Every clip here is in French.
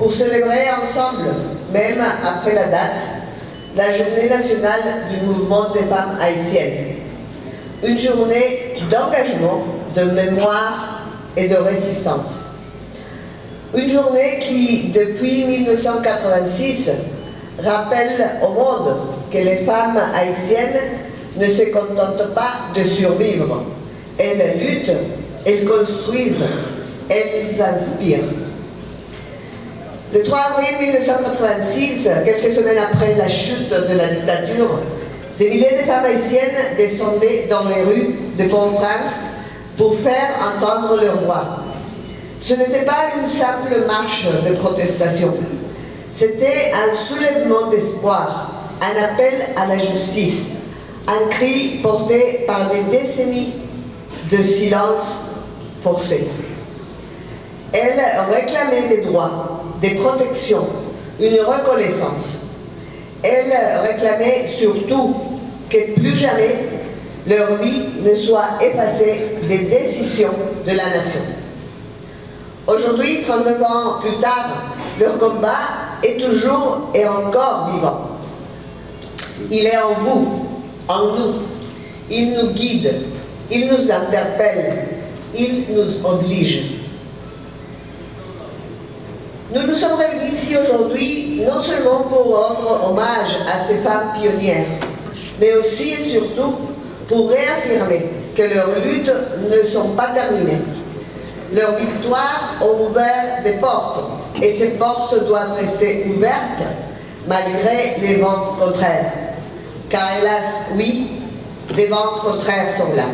pour célébrer ensemble, même après la date, la journée nationale du mouvement des femmes haïtiennes. Une journée d'engagement, de mémoire et de résistance. Une journée qui, depuis 1986, rappelle au monde que les femmes haïtiennes ne se contentent pas de survivre. Elles luttent, elles construisent, elles inspirent. Le 3 avril 1986, quelques semaines après la chute de la dictature, des milliers de femmes haïtiennes descendaient dans les rues de Port-au-Prince pour faire entendre leur voix. Ce n'était pas une simple marche de protestation. C'était un soulèvement d'espoir, un appel à la justice, un cri porté par des décennies de silence forcé. Elles réclamaient des droits, des protections, une reconnaissance. Elles réclamaient surtout que plus jamais leur vie ne soit effacée des décisions de la nation. Aujourd'hui, 39 ans plus tard, leur combat est toujours et encore vivant. Il est en vous, en nous. Il nous guide, il nous interpelle, il nous oblige. Nous nous sommes réunis ici aujourd'hui non seulement pour rendre hommage à ces femmes pionnières, mais aussi et surtout pour réaffirmer que leurs luttes ne sont pas terminées. Leurs victoires ont ouvert des portes, et ces portes doivent rester ouvertes malgré les vents contraires. Car hélas, oui, des vents contraires sont là.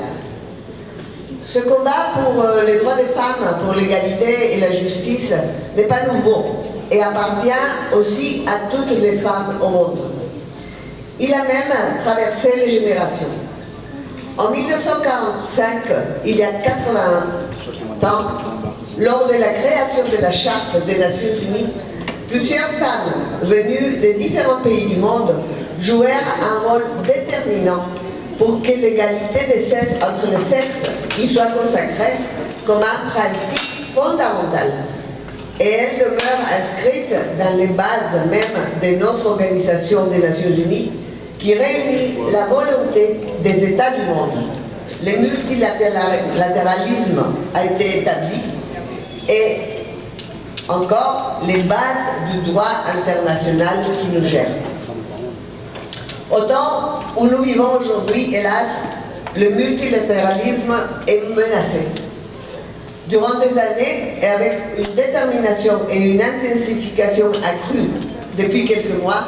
Ce combat pour les droits des femmes, pour l'égalité et la justice n'est pas nouveau et appartient aussi à toutes les femmes au monde. Il a même traversé les générations. En 1945, il y a 81 ans, lors de la création de la Charte des Nations Unies, plusieurs femmes venues des différents pays du monde jouèrent un rôle déterminant pour que l'égalité entre les sexes y soit consacrée comme un principe fondamental. Et elle demeure inscrite dans les bases même de notre organisation des Nations Unies qui réunit la volonté des États du monde. Le multilatéralisme a été établi et encore les bases du droit international qui nous gèrent. Au temps où nous vivons aujourd'hui, hélas, le multilatéralisme est menacé. Durant des années, et avec une détermination et une intensification accrue depuis quelques mois,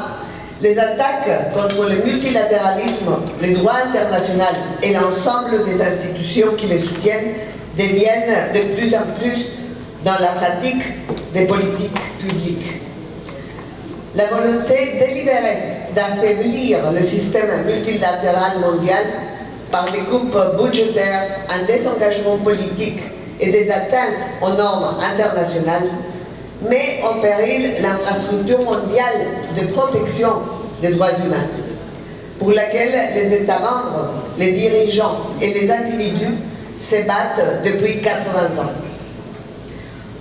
les attaques contre le multilatéralisme, le droit international et l'ensemble des institutions qui les soutiennent deviennent de plus en plus dans la pratique des politiques publiques. La volonté délibérée d'affaiblir le système multilatéral mondial par des coupes budgétaires, un désengagement politique et des atteintes aux normes internationales met en péril l'infrastructure mondiale de protection des droits humains, pour laquelle les États membres, les dirigeants et les individus se battent depuis 80 ans.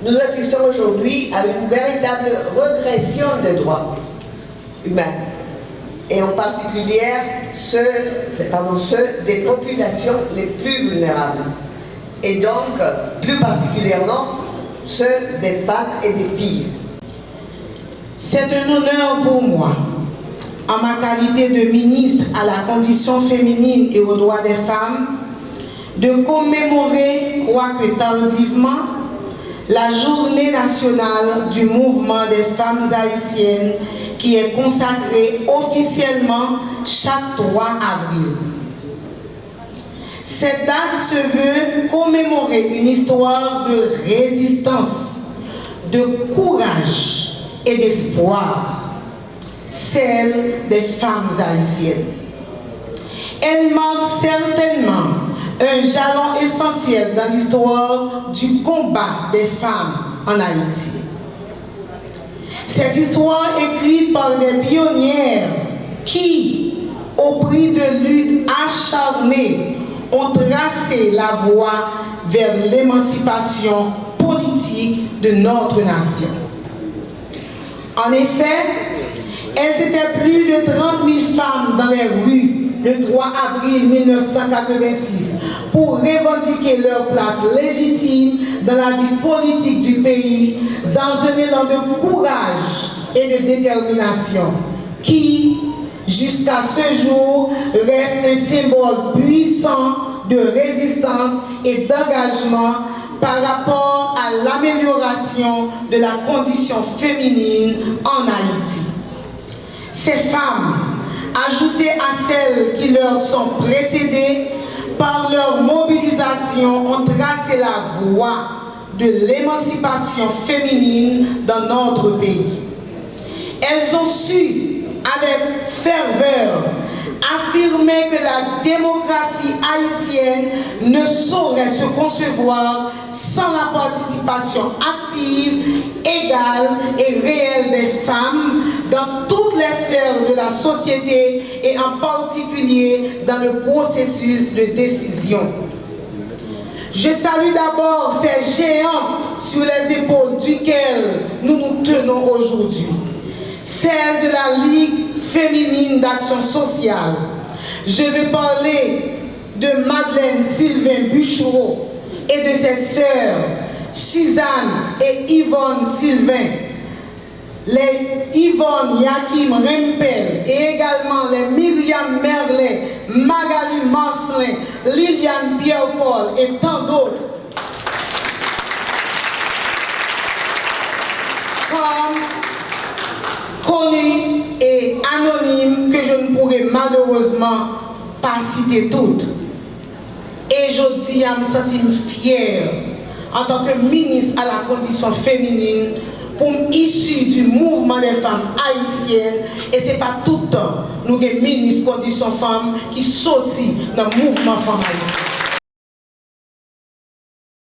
Nous assistons aujourd'hui à une véritable régression des droits humains, et en particulier ceux des populations les plus vulnérables, et donc plus particulièrement ceux des femmes et des filles. C'est un honneur pour moi, en ma qualité de ministre à la condition féminine et aux droits des femmes, de commémorer, quoique tardivement, la journée nationale du mouvement des femmes haïtiennes qui est consacrée officiellement chaque 3 avril. Cette date se veut commémorer une histoire de résistance, de courage et d'espoir, celle des femmes haïtiennes. Elle marque certainement un jalon essentiel dans l'histoire du combat des femmes en Haïti. Cette histoire écrite par des pionnières qui, au prix de luttes acharnées, ont tracé la voie vers l'émancipation politique de notre nation. En effet, elles étaient plus de 30 000 femmes dans les rues le 3 avril 1986 pour revendiquer leur place légitime dans la vie politique du pays dans un élan de courage et de détermination qui, jusqu'à ce jour, reste un symbole puissant de résistance et d'engagement par rapport à l'amélioration de la condition féminine en Haïti. Ces femmes, ajoutées à celles qui leur sont précédées, par leur mobilisation, ont tracé la voie de l'émancipation féminine dans notre pays. Elles ont su, avec ferveur, affirmer que la démocratie haïtienne ne saurait se concevoir sans la participation active, égale et réelle des femmes dans toutes les sphères de la société et en particulier dans le processus de décision. Je salue d'abord ces géantes sur les épaules duquel nous nous tenons aujourd'hui. Celle de la Ligue féminine d'action sociale. Je vais parler de Madeleine Sylvain Buchereau et de ses sœurs Suzanne et Yvonne Sylvain, les Yvonne Yakim Rempel et également les Myriam Merlet, Magali Marcelin, Liliane Pierre-Paul et tant d'autres. Connues et anonymes que je ne pourrai malheureusement pas citer toutes. Et je dis à me sentir fière en tant que ministre à la condition féminine pour issu du mouvement des femmes haïtiennes. Et ce n'est pas tout le temps nous les ministres condition femmes qui sortent dans le mouvement femmes haïtiennes.